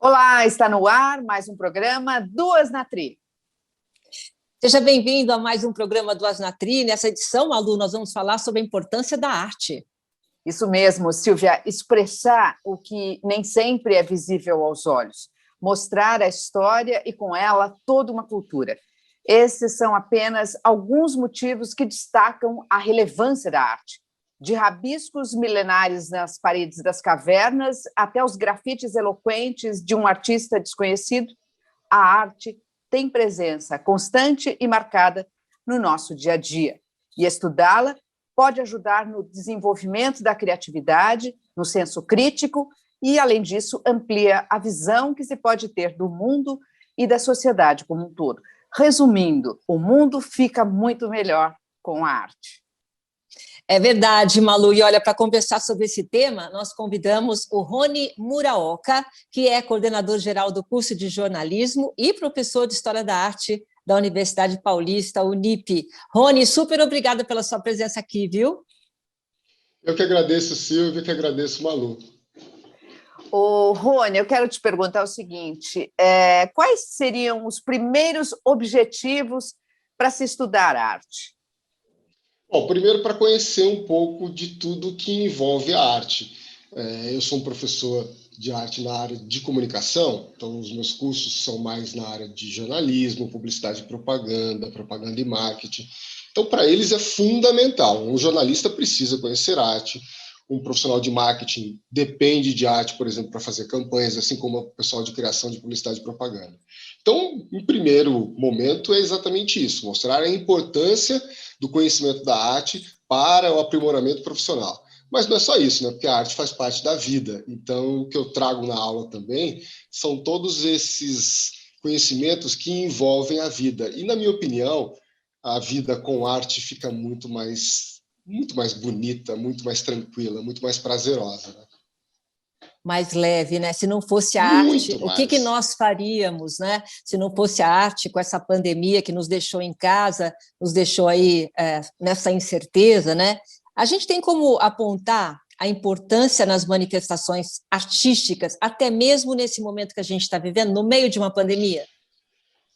Olá, está no ar mais um programa Duas na Tri. Seja bem-vindo a mais um programa Duas na Tri. Nessa edição, Malu, nós vamos falar sobre a importância da arte. Isso mesmo, Silvia, expressar o que nem sempre é visível aos olhos, mostrar a história e, com ela, toda uma cultura. Esses são apenas alguns motivos que destacam a relevância da arte. De rabiscos milenares nas paredes das cavernas até os grafites eloquentes de um artista desconhecido, a arte tem presença constante e marcada no nosso dia a dia. E estudá-la pode ajudar no desenvolvimento da criatividade, no senso crítico e, além disso, amplia a visão que se pode ter do mundo e da sociedade como um todo. Resumindo, o mundo fica muito melhor com a arte. É verdade, Malu. E olha, para conversar sobre esse tema, nós convidamos o Rony Muraoka, que é coordenador-geral do curso de jornalismo e professor de História da Arte da Universidade Paulista, Unip. Rony, super obrigada pela sua presença aqui, viu? Eu que agradeço, Silvia, que agradeço, Malu. Ô, Rony, eu quero te perguntar o seguinte, quais seriam os primeiros objetivos para se estudar arte? Bom, primeiro para conhecer um pouco de tudo que envolve a arte. Eu sou um professor de arte na área de comunicação, então os meus cursos são mais na área de jornalismo, publicidade e propaganda, propaganda e marketing. Então, para eles é fundamental. Um jornalista precisa conhecer arte, um profissional de marketing depende de arte, por exemplo, para fazer campanhas, assim como o pessoal de criação de publicidade e propaganda. Então, em primeiro momento, é exatamente isso, mostrar a importância do conhecimento da arte para o aprimoramento profissional. Mas não é só isso, né? Porque a arte faz parte da vida. Então, o que eu trago na aula também são todos esses conhecimentos que envolvem a vida. E, na minha opinião, a vida com arte fica muito mais bonita, muito mais tranquila, muito mais prazerosa, né? Mais leve, né? Se não fosse a arte, o que nós faríamos, né? Se não fosse a arte, com essa pandemia que nos deixou em casa, nos deixou aí nessa incerteza, né? A gente tem como apontar a importância nas manifestações artísticas, até mesmo nesse momento que a gente está vivendo, no meio de uma pandemia?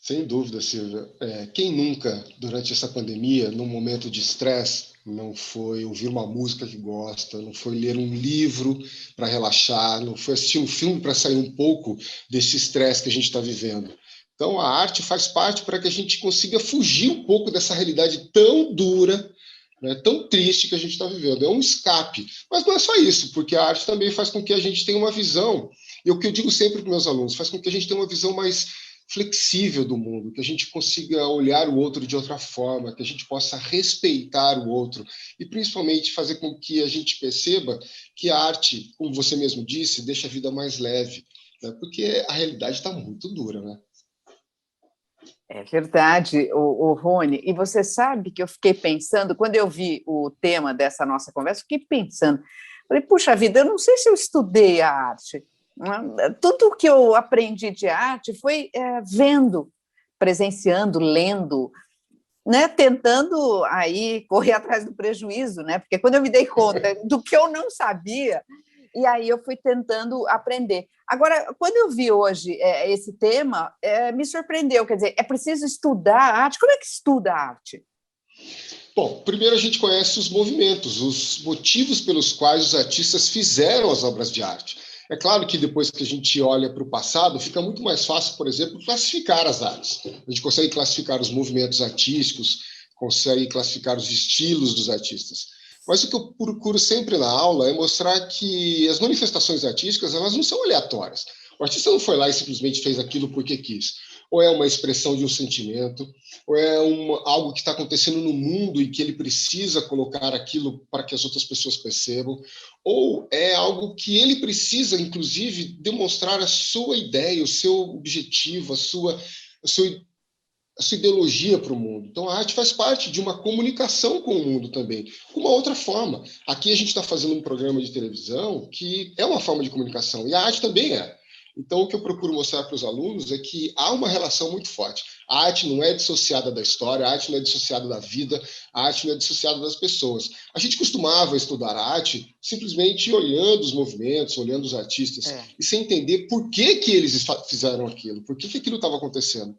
Sem dúvida, Silvia. Quem nunca, durante essa pandemia, num momento de estresse, não foi ouvir uma música que gosta, não foi ler um livro para relaxar, não foi assistir um filme para sair um pouco desse estresse que a gente está vivendo. Então, a arte faz parte para que a gente consiga fugir um pouco dessa realidade tão dura, né, tão triste que a gente está vivendo. É um escape. Mas não é só isso, porque a arte também faz com que a gente tenha uma visão, e o que eu digo sempre para meus alunos, faz com que a gente tenha uma visão mais flexível do mundo, que a gente consiga olhar o outro de outra forma, que a gente possa respeitar o outro e principalmente fazer com que a gente perceba que a arte, como você mesmo disse, deixa a vida mais leve, né? Porque a realidade está muito dura, né? É verdade, o Rony. E você sabe que eu fiquei pensando, quando eu vi o tema dessa nossa conversa, fiquei pensando, falei, puxa vida, eu não sei se eu estudei a arte. Tudo o que eu aprendi de arte foi vendo, presenciando, lendo, né, tentando aí correr atrás do prejuízo, né? Porque quando eu me dei conta do que eu não sabia, e aí eu fui tentando aprender. Agora, quando eu vi hoje esse tema, me surpreendeu, quer dizer, é preciso estudar a arte. Como é que estuda a arte? Bom, primeiro a gente conhece os movimentos, os motivos pelos quais os artistas fizeram as obras de arte. É claro que depois que a gente olha para o passado, fica muito mais fácil, por exemplo, classificar as artes. A gente consegue classificar os movimentos artísticos, consegue classificar os estilos dos artistas. Mas o que eu procuro sempre na aula é mostrar que as manifestações artísticas, elas não são aleatórias. O artista não foi lá e simplesmente fez aquilo porque quis. Ou é uma expressão de um sentimento, ou é algo que está acontecendo no mundo e que ele precisa colocar aquilo para que as outras pessoas percebam, ou é algo que ele precisa, inclusive, demonstrar a sua ideia, o seu objetivo, a sua ideologia para o mundo. Então, a arte faz parte de uma comunicação com o mundo também, com uma outra forma. Aqui a gente está fazendo um programa de televisão que é uma forma de comunicação, e a arte também é. Então, o que eu procuro mostrar para os alunos é que há uma relação muito forte. A arte não é dissociada da história, a arte não é dissociada da vida, a arte não é dissociada das pessoas. A gente costumava estudar a arte simplesmente olhando os movimentos, olhando os artistas, e sem entender por que eles fizeram aquilo, por que aquilo estava acontecendo.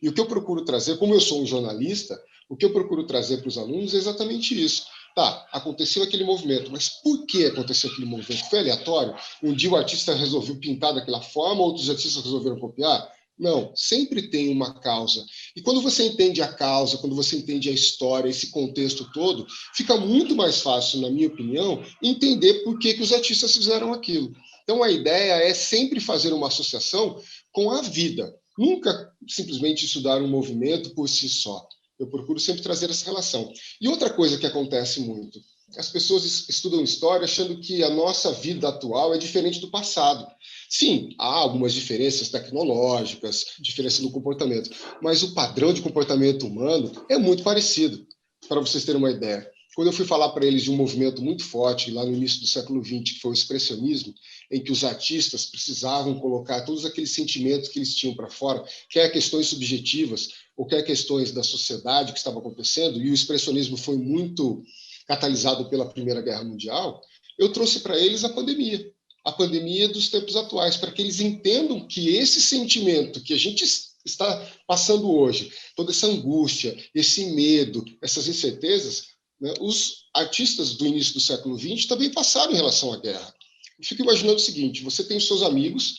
E o que eu procuro trazer, como eu sou um jornalista, o que eu procuro trazer para os alunos é exatamente isso. Tá, aconteceu aquele movimento, mas por que aconteceu aquele movimento? Foi aleatório? Um dia o artista resolveu pintar daquela forma, outros artistas resolveram copiar? Não, sempre tem uma causa. E quando você entende a causa, quando você entende a história, esse contexto todo, fica muito mais fácil, na minha opinião, entender por que os artistas fizeram aquilo. Então a ideia é sempre fazer uma associação com a vida. Nunca simplesmente estudar um movimento por si só. Eu procuro sempre trazer essa relação. E outra coisa que acontece muito, as pessoas estudam história achando que a nossa vida atual é diferente do passado. Sim, há algumas diferenças tecnológicas, diferença no comportamento, mas o padrão de comportamento humano é muito parecido. Para vocês terem uma ideia, quando eu fui falar para eles de um movimento muito forte, lá no início do século XX, que foi o expressionismo, em que os artistas precisavam colocar todos aqueles sentimentos que eles tinham para fora, quer questões subjetivas, ou quer questões da sociedade que estava acontecendo, e o expressionismo foi muito catalisado pela Primeira Guerra Mundial, eu trouxe para eles a pandemia dos tempos atuais, para que eles entendam que esse sentimento que a gente está passando hoje, toda essa angústia, esse medo, essas incertezas, né, os artistas do início do século XX também passaram em relação à guerra. Eu fico imaginando o seguinte, você tem os seus amigos,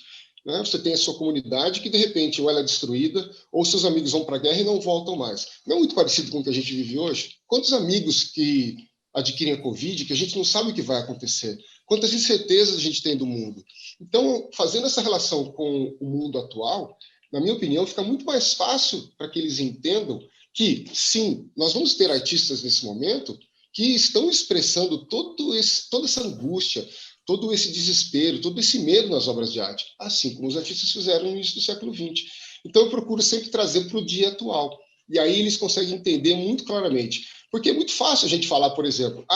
né, você tem a sua comunidade que, de repente, ou ela é destruída, ou seus amigos vão para a guerra e não voltam mais. Não é muito parecido com o que a gente vive hoje? Quantos amigos que adquirem a Covid, que a gente não sabe o que vai acontecer? Quantas incertezas a gente tem do mundo? Então, fazendo essa relação com o mundo atual, na minha opinião, fica muito mais fácil para que eles entendam que, sim, nós vamos ter artistas nesse momento que estão expressando toda essa angústia, todo esse desespero, todo esse medo nas obras de arte, assim como os artistas fizeram no início do século XX. Então, eu procuro sempre trazer para o dia atual. E aí eles conseguem entender muito claramente. Porque é muito fácil a gente falar, por exemplo,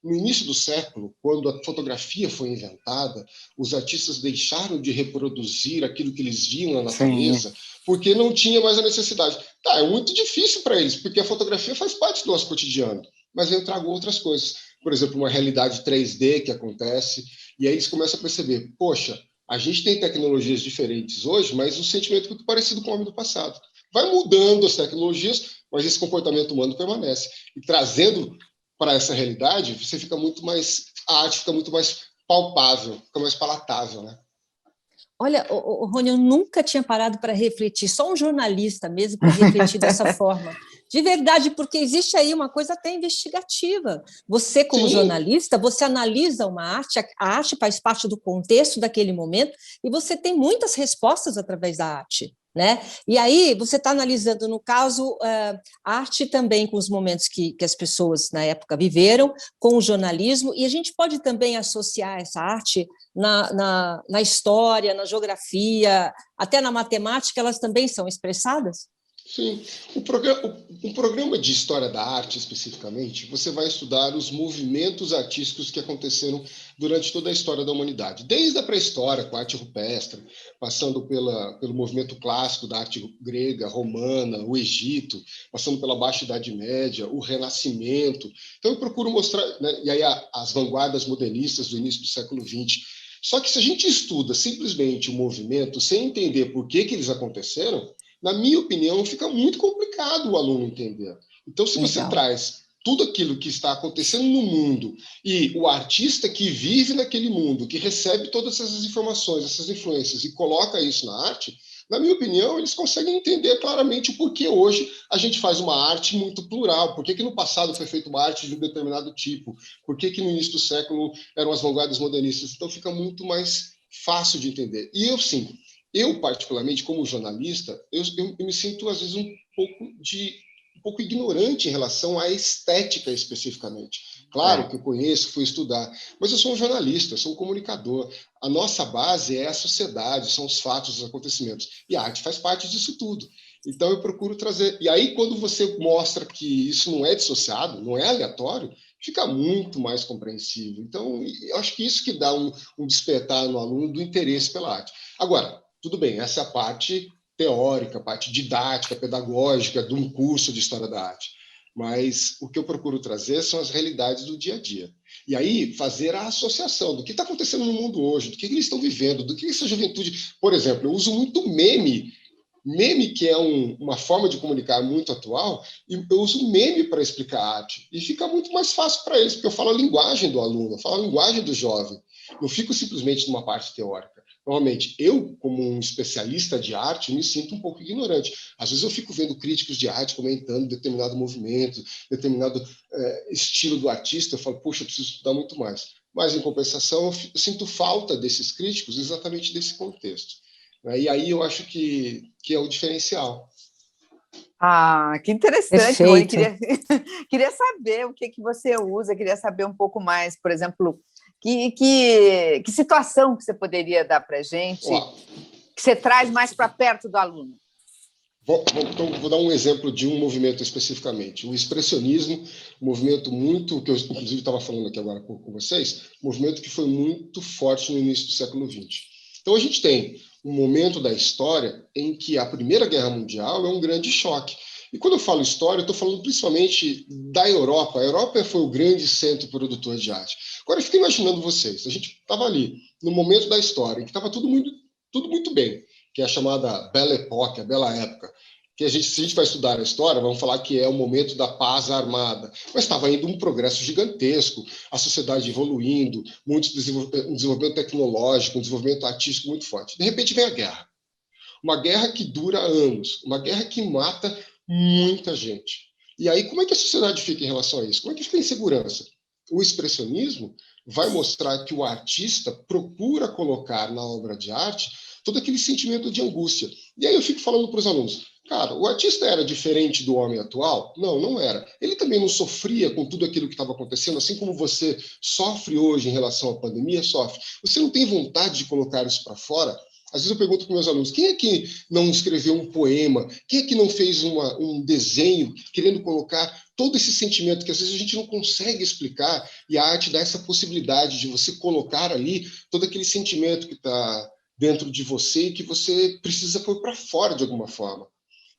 no início do século, quando a fotografia foi inventada, os artistas deixaram de reproduzir aquilo que eles viam na natureza, sim, porque não tinha mais a necessidade. Tá, é muito difícil para eles, porque a fotografia faz parte do nosso cotidiano. Mas eu trago outras coisas. Por exemplo, uma realidade 3D que acontece, e aí eles começam a perceber, poxa, a gente tem tecnologias diferentes hoje, mas o sentimento é muito parecido com o homem do passado. Vai mudando as tecnologias, mas esse comportamento humano permanece. E trazendo para essa realidade, a arte fica muito mais palpável, fica mais palatável, né? Olha, Rony, eu nunca tinha parado para refletir, só um jornalista mesmo para refletir dessa forma. De verdade, porque existe aí uma coisa até investigativa. Você, como Sim. jornalista, você analisa uma arte, a arte faz parte do contexto daquele momento e você tem muitas respostas através da arte. Né? E aí você está analisando, no caso, a arte também com os momentos que as pessoas na época viveram, com o jornalismo, e a gente pode também associar essa arte na história, na geografia, até na matemática, elas também são expressadas? Sim. Um programa de história da arte, especificamente, você vai estudar os movimentos artísticos que aconteceram durante toda a história da humanidade. Desde a pré-história, com a arte rupestre, passando pelo movimento clássico da arte grega, romana, o Egito, passando pela Baixa Idade Média, o Renascimento. Então, eu procuro mostrar, né, e aí as vanguardas modernistas do início do século XX. Só que se a gente estuda simplesmente o movimento sem entender por que eles aconteceram, na minha opinião, fica muito complicado o aluno entender. Então, se você traz tudo aquilo que está acontecendo no mundo e o artista que vive naquele mundo, que recebe todas essas informações, essas influências e coloca isso na arte, na minha opinião, eles conseguem entender claramente o porquê hoje a gente faz uma arte muito plural, por que no passado foi feita uma arte de um determinado tipo, por que no início do século eram as vanguardas modernistas. Então, fica muito mais fácil de entender. E eu, particularmente, como jornalista, eu me sinto, às vezes, um pouco ignorante em relação à estética, especificamente. Claro que eu conheço, fui estudar, mas eu sou um jornalista, eu sou um comunicador. A nossa base é a sociedade, são os fatos, os acontecimentos. E a arte faz parte disso tudo. Então, eu procuro trazer... E aí, quando você mostra que isso não é dissociado, não é aleatório, fica muito mais compreensível. Então, eu acho que isso que dá um despertar no aluno do interesse pela arte. Agora, tudo bem, essa é a parte teórica, a parte didática, pedagógica de um curso de História da Arte. Mas o que eu procuro trazer são as realidades do dia a dia. E aí, fazer a associação do que está acontecendo no mundo hoje, do que eles estão vivendo, do que essa juventude... Por exemplo, eu uso muito meme, que é uma forma de comunicar muito atual, e eu uso meme para explicar arte. E fica muito mais fácil para eles, porque eu falo a linguagem do aluno, eu falo a linguagem do jovem. Não fico simplesmente numa parte teórica. Normalmente, eu, como um especialista de arte, me sinto um pouco ignorante. Às vezes eu fico vendo críticos de arte comentando determinado movimento, determinado estilo do artista, eu falo, poxa, eu preciso estudar muito mais. Mas, em compensação, eu sinto falta desses críticos exatamente desse contexto. E aí eu acho que é o diferencial. Ah, que interessante, Rony. Perfeito. Queria saber o que você usa, queria saber um pouco mais, por exemplo, que situação que você poderia dar para a gente, que você traz mais para perto do aluno? Então, vou dar um exemplo de um movimento especificamente. O expressionismo, um movimento muito, que eu inclusive estava falando aqui agora com vocês, um movimento que foi muito forte no início do século XX. Então, a gente tem um momento da história em que a Primeira Guerra Mundial é um grande choque. E quando eu falo história, eu estou falando principalmente da Europa. A Europa foi o grande centro produtor de arte. Agora, eu fico imaginando vocês, a gente estava ali, no momento da história, em que estava tudo muito bem, que é a chamada Belle Époque, a Bela Época, que se a gente vai estudar a história, vamos falar que é o momento da paz armada. Mas estava indo um progresso gigantesco, a sociedade evoluindo, um desenvolvimento tecnológico, um desenvolvimento artístico muito forte. De repente vem a guerra. Uma guerra que dura anos, uma guerra que mata muita gente. E aí, como é que a sociedade fica em relação a isso? Como é que fica a insegurança? O expressionismo vai mostrar que o artista procura colocar na obra de arte todo aquele sentimento de angústia. E aí eu fico falando para os alunos, cara, o artista era diferente do homem atual? Não, não era. Ele também não sofria com tudo aquilo que estava acontecendo, assim como você sofre hoje em relação à pandemia, sofre. Você não tem vontade de colocar isso para fora? Às vezes eu pergunto para meus alunos, quem é que não escreveu um poema? Quem é que não fez um desenho querendo colocar todo esse sentimento que às vezes a gente não consegue explicar, e a arte dá essa possibilidade de você colocar ali todo aquele sentimento que está dentro de você e que você precisa pôr para fora de alguma forma.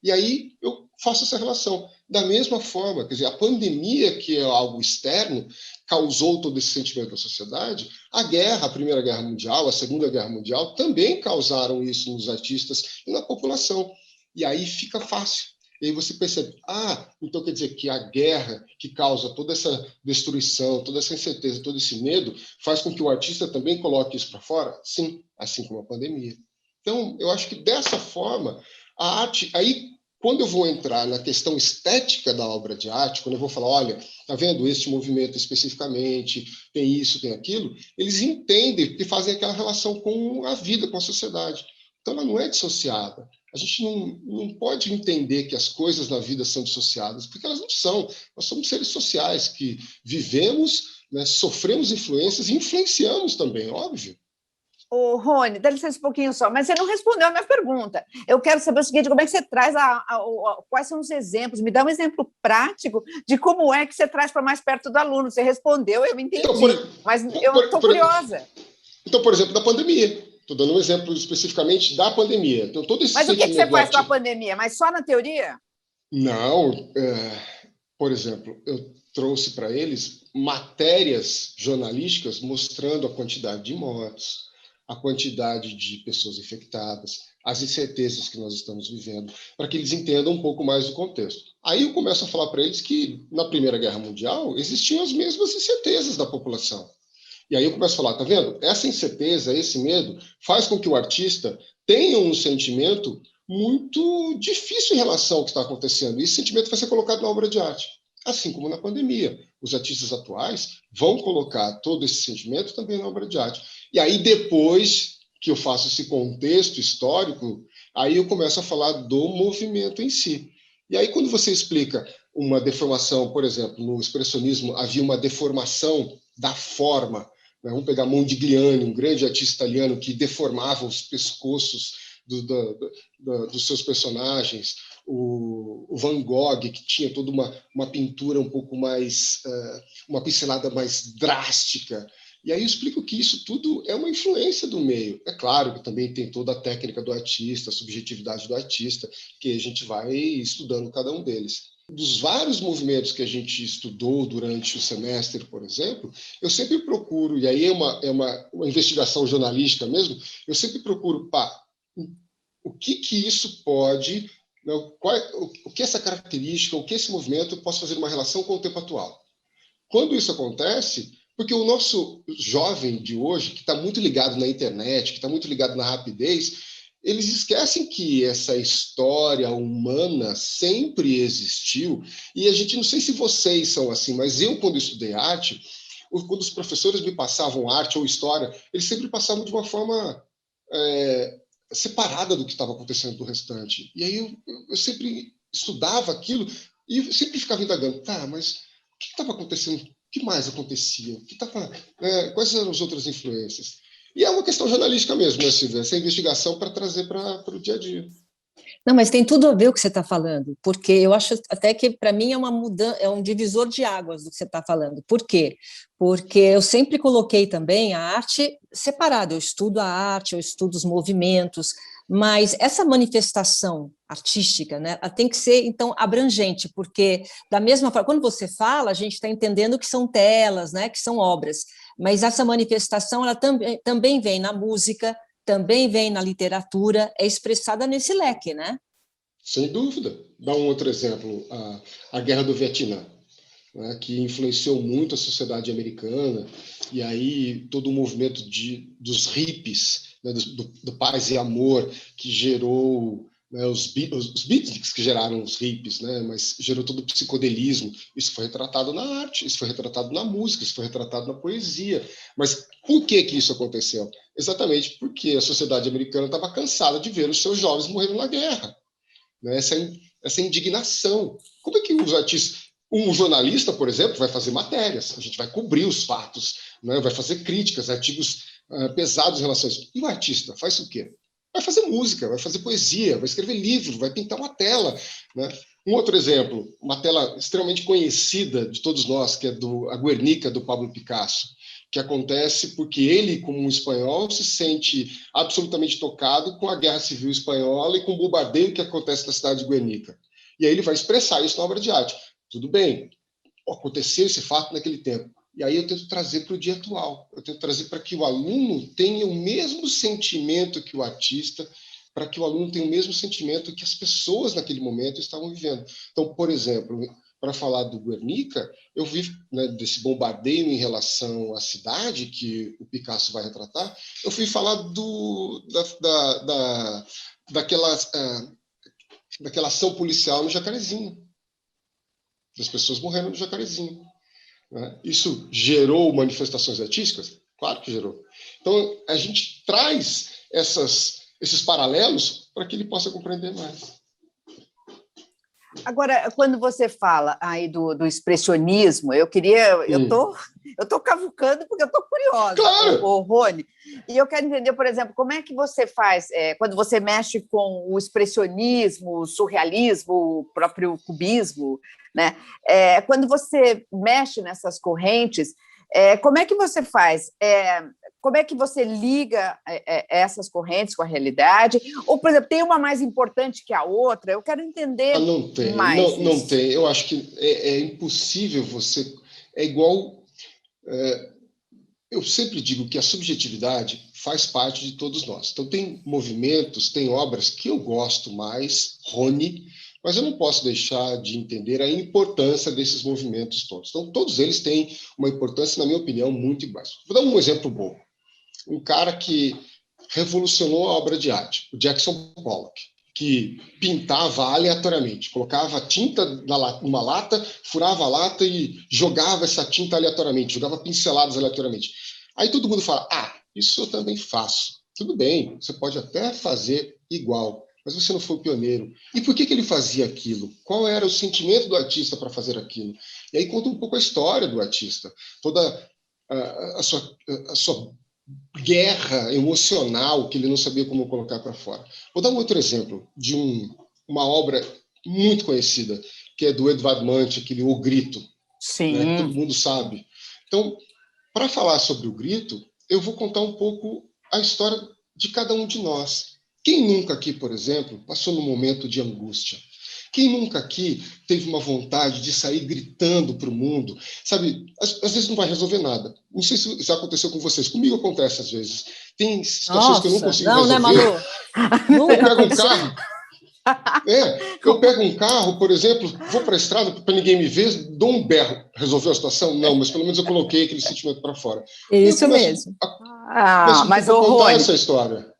E aí eu faço essa relação. Da mesma forma, quer dizer, a pandemia, que é algo externo, causou todo esse sentimento na sociedade, a guerra, a Primeira Guerra Mundial, a Segunda Guerra Mundial, também causaram isso nos artistas e na população. E aí fica fácil. E aí você percebe, então quer dizer que a guerra que causa toda essa destruição, toda essa incerteza, todo esse medo, faz com que o artista também coloque isso para fora? Sim, assim como a pandemia. Então, eu acho que dessa forma, a arte... Aí, quando eu vou entrar na questão estética da obra de arte, quando eu vou falar, olha, está vendo este movimento especificamente, tem isso, tem aquilo, eles entendem, porque fazem aquela relação com a vida, com a sociedade. Então, ela não é dissociada. A gente não pode entender que as coisas na vida são dissociadas, porque elas não são. Nós somos seres sociais que vivemos, né, sofremos influências e influenciamos também, óbvio. Ô, Rony, dá licença um pouquinho só, mas você não respondeu a minha pergunta. Eu quero saber o seguinte, como é que você traz, quais são os exemplos? Me dá um exemplo prático de como é que você traz para mais perto do aluno. Você respondeu, eu entendi, mas eu estou curiosa. Então, por exemplo, da pandemia. Estou dando um exemplo especificamente da pandemia. Então, todo esse mas o que você faz com a ativo... pandemia? Mas só na teoria? Não. Por exemplo, eu trouxe para eles matérias jornalísticas mostrando a quantidade de mortes, a quantidade de pessoas infectadas, as incertezas que nós estamos vivendo, para que eles entendam um pouco mais do contexto. Aí eu começo a falar para eles que, na Primeira Guerra Mundial, existiam as mesmas incertezas da população. E aí eu começo a falar, tá vendo? Essa incerteza, esse medo, faz com que o artista tenha um sentimento muito difícil em relação ao que está acontecendo. E esse sentimento vai ser colocado na obra de arte. Assim como na pandemia. Os artistas atuais vão colocar todo esse sentimento também na obra de arte. E aí, depois que eu faço esse contexto histórico, aí eu começo a falar do movimento em si. E aí, quando você explica uma deformação, por exemplo, no expressionismo havia uma deformação da forma. Vamos pegar Modigliani, um grande artista italiano que deformava os pescoços dos seus personagens, o Van Gogh, que tinha toda uma pintura um pouco mais, uma pincelada mais drástica. E aí eu explico que isso tudo é uma influência do meio. É claro que também tem toda a técnica do artista, a subjetividade do artista, que a gente vai estudando cada um deles. Dos vários movimentos que a gente estudou durante o semestre, por exemplo, eu sempre procuro, e aí é uma investigação jornalística mesmo, eu sempre procuro, o que isso pode, o que essa característica, o que esse movimento pode fazer uma relação com o tempo atual. Quando isso acontece, porque o nosso jovem de hoje, que está muito ligado na internet, que está muito ligado na rapidez, eles esquecem que essa história humana sempre existiu, e a gente, não sei se vocês são assim, mas eu, quando estudei arte, quando os professores me passavam arte ou história, eles sempre passavam de uma forma separada do que estava acontecendo do restante. E aí eu sempre estudava aquilo e sempre ficava indagando, mas o que estava acontecendo? O que mais acontecia? Quais eram as outras influências? E é uma questão jornalística mesmo, né, Silvia? Essa investigação para trazer para o dia a dia. Não, mas tem tudo a ver o que você está falando, porque eu acho até que, para mim, é uma mudança, é um divisor de águas do que você está falando. Por quê? Porque eu sempre coloquei também a arte separada. Eu estudo a arte, eu estudo os movimentos, mas essa manifestação artística, né, ela tem que ser, então, abrangente, porque, da mesma forma, quando você fala, a gente está entendendo que são telas, né, que são obras, mas essa manifestação ela também vem na música, também vem na literatura, é expressada nesse leque, né? Sem dúvida. Dá um outro exemplo, a Guerra do Vietnã, né, que influenciou muito a sociedade americana, e aí todo o movimento dos hippies, né, do paz e amor, que gerou, né, os beatniks que geraram os hippies, né, mas gerou todo o psicodelismo. Isso foi retratado na arte, isso foi retratado na música, isso foi retratado na poesia. Mas por que isso aconteceu? Exatamente porque a sociedade americana estava cansada de ver os seus jovens morrendo na guerra. Né, essa indignação. Como é que os artistas... Um jornalista, por exemplo, vai fazer matérias, a gente vai cobrir os fatos, né, vai fazer críticas, artigos pesados em relação a isso. E o artista faz o quê? Vai fazer música, vai fazer poesia, vai escrever livro, vai pintar uma tela. Né? Um outro exemplo, uma tela extremamente conhecida de todos nós, que é a Guernica, do Pablo Picasso, que acontece porque ele, como um espanhol, se sente absolutamente tocado com a Guerra Civil Espanhola e com o bombardeio que acontece na cidade de Guernica. E aí ele vai expressar isso na obra de arte. Tudo bem, aconteceu esse fato naquele tempo. E aí eu tento trazer para o dia atual. Eu tento trazer para que o aluno tenha o mesmo sentimento que o artista, para que o aluno tenha o mesmo sentimento que as pessoas naquele momento estavam vivendo. Então, por exemplo, para falar do Guernica, eu vi, né, desse bombardeio em relação à cidade que o Picasso vai retratar, eu fui falar daquela ação policial no Jacarezinho. Das pessoas morrendo no Jacarezinho. Né? Isso gerou manifestações artísticas? Claro que gerou. Então, a gente traz esses paralelos para que ele possa compreender mais. Agora, quando você fala aí do expressionismo, eu tô cavucando porque eu tô curiosa, claro. o Rony, e eu quero entender, por exemplo, como é que você faz quando você mexe com o expressionismo, o surrealismo, o próprio cubismo, né? Quando você mexe nessas correntes, como é que você faz? Como é que você liga essas correntes com a realidade? Ou, por exemplo, tem uma mais importante que a outra? Eu quero entender não tem, mais não tem. Eu acho que é impossível você... É igual... eu sempre digo que a subjetividade faz parte de todos nós. Então, tem movimentos, tem obras que eu gosto mais, Rony, mas eu não posso deixar de entender a importância desses movimentos todos. Então, todos eles têm uma importância, na minha opinião, muito iguais. Vou dar um exemplo bom. Um cara que revolucionou a obra de arte, o Jackson Pollock, que pintava aleatoriamente, colocava tinta numa lata, furava a lata e jogava essa tinta aleatoriamente, jogava pinceladas aleatoriamente. Aí todo mundo fala, isso eu também faço. Tudo bem, você pode até fazer igual, mas você não foi o pioneiro. E por que ele fazia aquilo? Qual era o sentimento do artista para fazer aquilo? E aí conta um pouco a história do artista, toda a sua guerra emocional que ele não sabia como colocar para fora. Vou dar um outro exemplo de uma obra muito conhecida, que é do Edvard Munch, aquele O Grito, Sim. né, que todo mundo sabe. Então, Para falar sobre o grito, eu vou contar um pouco a história de cada um de nós. Quem nunca aqui, por exemplo, passou num momento de angústia? Quem nunca aqui teve uma vontade de sair gritando para o mundo? Sabe, às vezes não vai resolver nada. Não sei se já aconteceu com vocês. Comigo acontece às vezes. Tem situações que eu não consigo resolver. Não, né, Malu? Eu pego um carro. Eu pego um carro, por exemplo, vou para a estrada para ninguém me ver, dou um berro. Resolveu a situação? Não, mas pelo menos eu coloquei aquele sentimento para fora. Isso mesmo. Mas a contar essa história.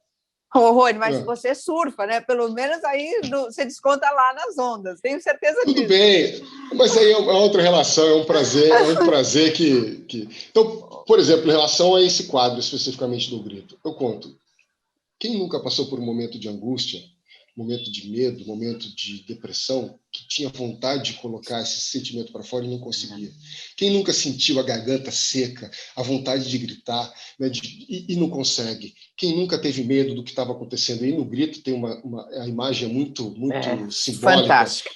Rony, mas você surfa, né? Pelo menos aí você desconta lá nas ondas, tenho certeza disso. Tudo bem, mas aí é outra relação, é um prazer que... Então, por exemplo, em relação a esse quadro especificamente do grito, eu conto. Quem nunca passou por um momento de angústia, momento de medo, momento de depressão, que tinha vontade de colocar esse sentimento para fora e não conseguia? Quem nunca sentiu a garganta seca, a vontade de gritar, né, e não consegue? Quem nunca teve medo do que estava acontecendo? E no grito tem a imagem muito simbólica, fantástica,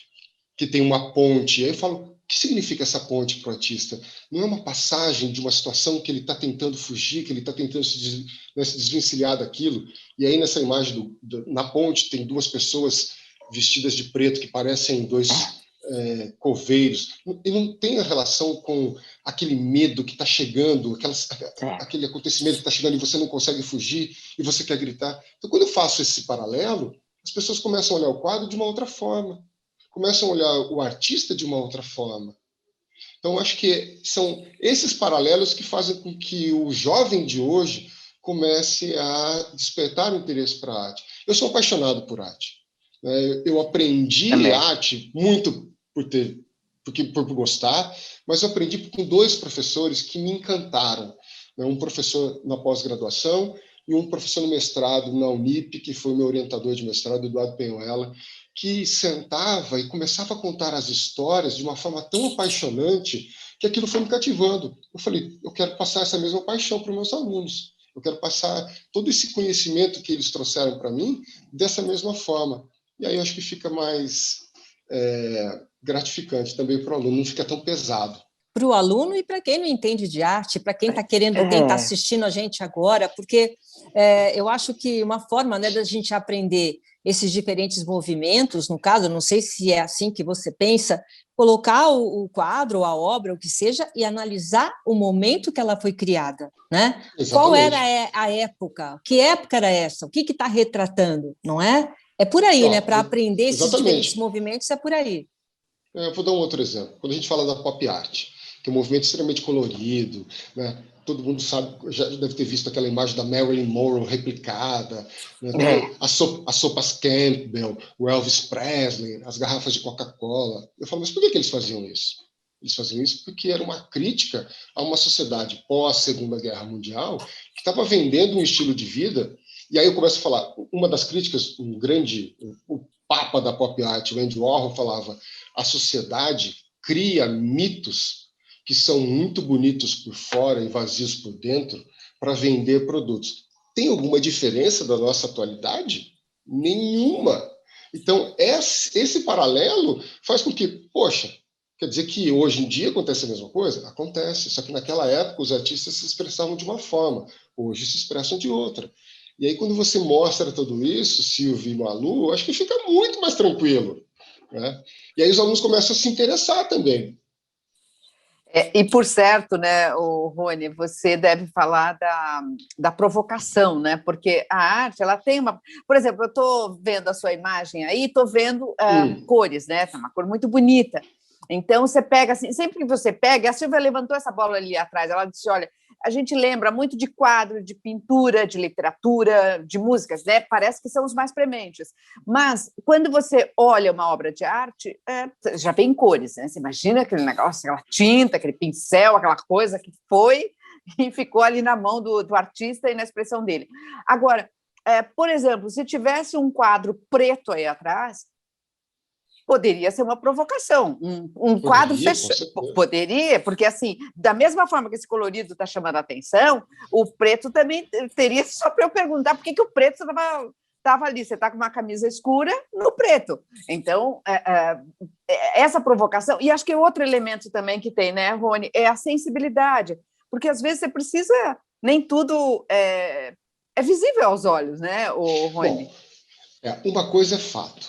que tem uma ponte. Aí eu falo, o que significa essa ponte para o artista? Não é uma passagem de uma situação que ele está tentando fugir, que ele está tentando se desvencilhar daquilo. E aí nessa imagem, na ponte, tem duas pessoas vestidas de preto que parecem dois coveiros. E não tem a relação com aquele medo que está chegando, aquele acontecimento que está chegando e você não consegue fugir e você quer gritar. Então, quando eu faço esse paralelo, as pessoas começam a olhar o quadro de uma outra forma. Começam a olhar o artista de uma outra forma. Então, acho que são esses paralelos que fazem com que o jovem de hoje comece a despertar o interesse para a arte. Eu sou apaixonado por arte. Eu aprendi arte muito por gostar, mas eu aprendi com dois professores que me encantaram. Um professor na pós-graduação e um professor no mestrado na Unip, que foi meu orientador de mestrado, Eduardo Penhuela, que sentava e começava a contar as histórias de uma forma tão apaixonante que aquilo foi me cativando. Eu falei, eu quero passar essa mesma paixão para os meus alunos. Eu quero passar todo esse conhecimento que eles trouxeram para mim dessa mesma forma. E aí eu acho que fica mais gratificante também para o aluno, não fica tão pesado. Para o aluno e para quem não entende de arte, para quem está quem está assistindo a gente agora, porque eu acho que uma forma, né, da gente aprender esses diferentes movimentos, no caso, não sei se é assim que você pensa, colocar o quadro, a obra, o que seja, e analisar o momento que ela foi criada, né? Qual era a época? Que época era essa? O que está retratando, não é? É por aí, né? Para aprender esses diferentes movimentos, é por aí. Eu vou dar um outro exemplo. Quando a gente fala da pop art, que é um movimento extremamente colorido, né? Todo mundo sabe, já deve ter visto aquela imagem da Marilyn Monroe replicada, né? As sopas Campbell, o Elvis Presley, as garrafas de Coca-Cola. Eu falo, mas por que eles faziam isso? Eles faziam isso porque era uma crítica a uma sociedade pós-Segunda Guerra Mundial que estava vendendo um estilo de vida. E aí eu começo a falar, uma das críticas, o papa da pop art, o Andy Warhol, falava, a sociedade cria mitos que são muito bonitos por fora e vazios por dentro para vender produtos. Tem alguma diferença da nossa atualidade? Nenhuma. Então, esse paralelo faz com que, poxa, quer dizer que hoje em dia acontece a mesma coisa? Acontece, só que naquela época os artistas se expressavam de uma forma, hoje se expressam de outra. E aí, quando você mostra tudo isso, Silvio e Malu, acho que fica muito mais tranquilo, né? E aí os alunos começam a se interessar também. E, por certo, né, Rony, você deve falar da provocação, né? Porque a arte, ela tem uma... Por exemplo, eu estou vendo a sua imagem aí, estou vendo cores, né? É uma cor muito bonita. Então, você pega, assim, sempre que você pega, a Silvia levantou essa bola ali atrás, ela disse, olha, a gente lembra muito de quadro, de pintura, de literatura, de músicas, né? Parece que são os mais prementes. Mas, quando você olha uma obra de arte, já vem cores, né? Você imagina aquele negócio, aquela tinta, aquele pincel, aquela coisa que foi e ficou ali na mão do artista e na expressão dele. Agora, por exemplo, se tivesse um quadro preto aí atrás, poderia ser uma provocação, um quadro fechado. Poderia, porque, assim, da mesma forma que esse colorido está chamando a atenção, o preto também teria, só para eu perguntar por que o preto estava ali. Você está com uma camisa escura no preto. Então, essa provocação... E acho que outro elemento também que tem, né, Rony, é a sensibilidade. porque às vezes você precisa, nem tudo é visível aos olhos, né, Rony? Bom, uma coisa é fato.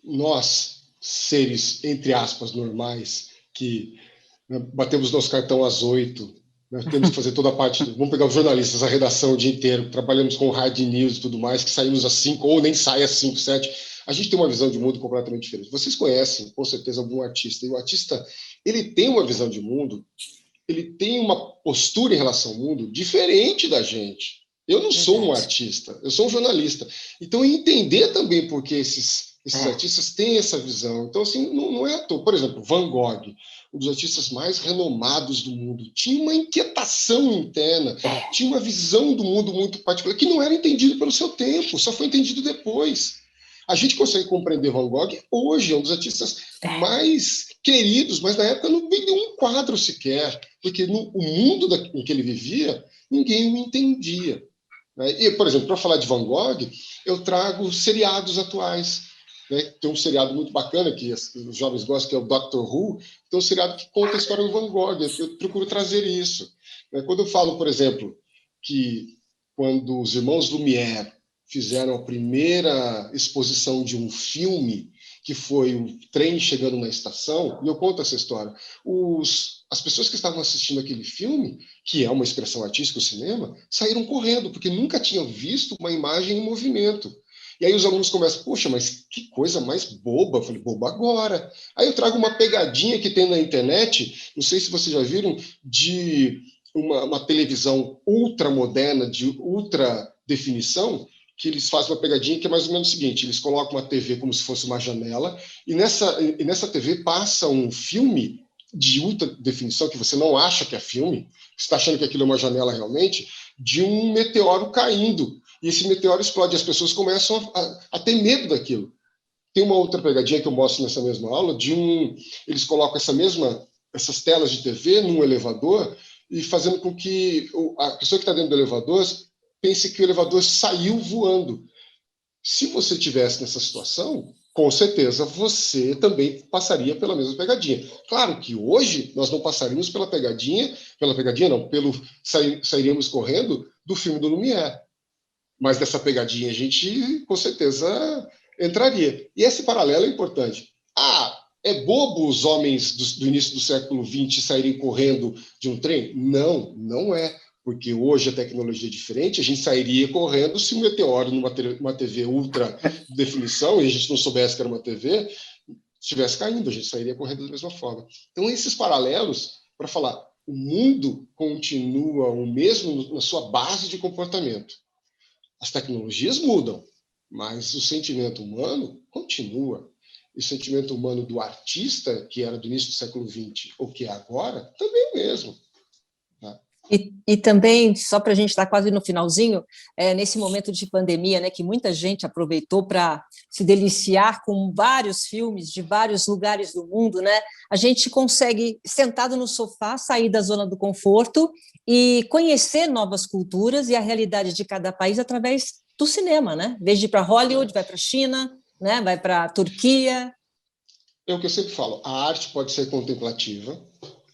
Nós, seres, entre aspas, normais, que batemos nosso cartão às 8, nós temos que fazer toda a parte. Vamos pegar os jornalistas, a redação o dia inteiro, trabalhamos com hard news e tudo mais, que saímos às 5, ou nem sai às 5, 7. A gente tem uma visão de mundo completamente diferente. Vocês conhecem, com certeza, algum artista. E o artista, ele tem uma visão de mundo, ele tem uma postura em relação ao mundo diferente da gente. Eu não sou um artista, eu sou um jornalista. Então, entender também por que esses artistas têm essa visão. Então, assim, não é à toa. Por exemplo, Van Gogh, um dos artistas mais renomados do mundo, tinha uma inquietação interna, tinha uma visão do mundo muito particular, que não era entendido pelo seu tempo, só foi entendido depois. A gente consegue compreender Van Gogh hoje, é um dos artistas mais queridos, mas na época não vendeu um quadro sequer, porque no mundo em que ele vivia, ninguém o entendia. E, por exemplo, para falar de Van Gogh, eu trago seriados atuais. Tem um seriado muito bacana que os jovens gostam, que é o Doctor Who. Tem um seriado que conta a história do Van Gogh. Eu procuro trazer isso. Quando eu falo, por exemplo, que quando os irmãos Lumière fizeram a primeira exposição de um filme, que foi o trem chegando na estação, e eu conto essa história, as pessoas que estavam assistindo aquele filme, que é uma expressão artística, o cinema, saíram correndo, porque nunca tinham visto uma imagem em movimento. E aí os alunos começam, poxa, mas que coisa mais boba. Eu falei, boba agora. Aí eu trago uma pegadinha que tem na internet, não sei se vocês já viram, de uma televisão ultramoderna, de ultra definição, que eles fazem uma pegadinha que é mais ou menos o seguinte, eles colocam uma TV como se fosse uma janela, e nessa TV passa um filme de ultra definição, que você não acha que é filme, você está achando que aquilo é uma janela realmente, de um meteoro caindo. E esse meteoro explode, e as pessoas começam a ter medo daquilo. Tem uma outra pegadinha que eu mostro nessa mesma aula, eles colocam essas telas de TV num elevador, e fazendo com que a pessoa que está dentro do elevador pense que o elevador saiu voando. Se você estivesse nessa situação, com certeza você também passaria pela mesma pegadinha. Claro que hoje nós não passaríamos pela pegadinha não, sairíamos correndo do filme do Lumière. Mas dessa pegadinha a gente, com certeza, entraria. E esse paralelo é importante. É bobo os homens do início do século XX saírem correndo de um trem? Não, não é. Porque hoje a tecnologia é diferente, a gente sairia correndo se um meteoro numa TV ultra definição, e a gente não soubesse que era uma TV, estivesse caindo, a gente sairia correndo da mesma forma. Então, esses paralelos, para falar, o mundo continua o mesmo na sua base de comportamento. As tecnologias mudam, mas o sentimento humano continua. E o sentimento humano do artista, que era do início do século XX, ou que é agora, também é o mesmo. E também, só para a gente estar quase no finalzinho, nesse momento de pandemia, né, que muita gente aproveitou para se deliciar com vários filmes de vários lugares do mundo, né, a gente consegue, sentado no sofá, sair da zona do conforto e conhecer novas culturas e a realidade de cada país através do cinema, né? Em vez de ir para Hollywood, vai para a China, né, vai para a Turquia. É o que eu sempre falo, a arte pode ser contemplativa,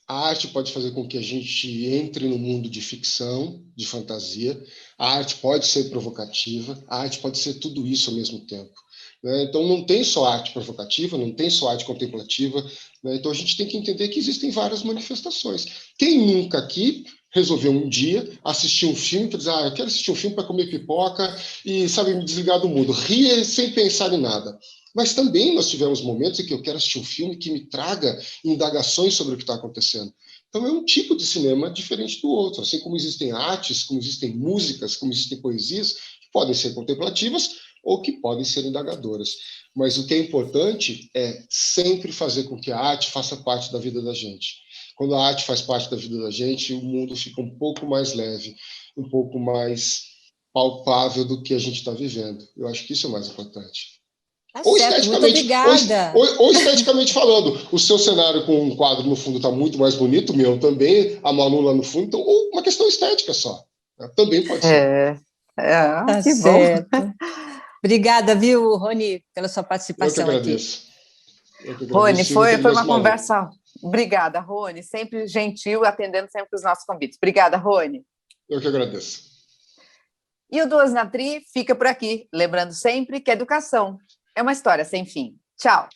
a arte pode fazer com que a gente entre no mundo de ficção, de fantasia. A arte pode ser provocativa, a arte pode ser tudo isso ao mesmo tempo. Então, não tem só arte provocativa, não tem só arte contemplativa. Então, a gente tem que entender que existem várias manifestações. Quem nunca aqui resolveu um dia assistir um filme para dizer, eu quero assistir um filme para comer pipoca e, sabe, me desligar do mundo, rir sem pensar em nada. Mas também nós tivemos momentos em que eu quero assistir um filme que me traga indagações sobre o que está acontecendo. Então é um tipo de cinema diferente do outro. Assim como existem artes, como existem músicas, como existem poesias, que podem ser contemplativas ou que podem ser indagadoras. Mas o que é importante é sempre fazer com que a arte faça parte da vida da gente. Quando a arte faz parte da vida da gente, o mundo fica um pouco mais leve, um pouco mais palpável do que a gente está vivendo. Eu acho que isso é o mais importante. Ou esteticamente falando, o seu cenário com um quadro no fundo está muito mais bonito, o meu também, a Malu lá no fundo, então, ou uma questão estética só. Também pode ser. Tá que certo. bom. Obrigada, viu, Rony, pela sua participação aqui. Eu que agradeço. Rony, foi uma conversa Obrigada, Rony. Sempre gentil, atendendo sempre os nossos convites. Obrigada, Rony. Eu que agradeço. E o Duas na Tri fica por aqui. Lembrando sempre que a educação é uma história sem fim. Tchau.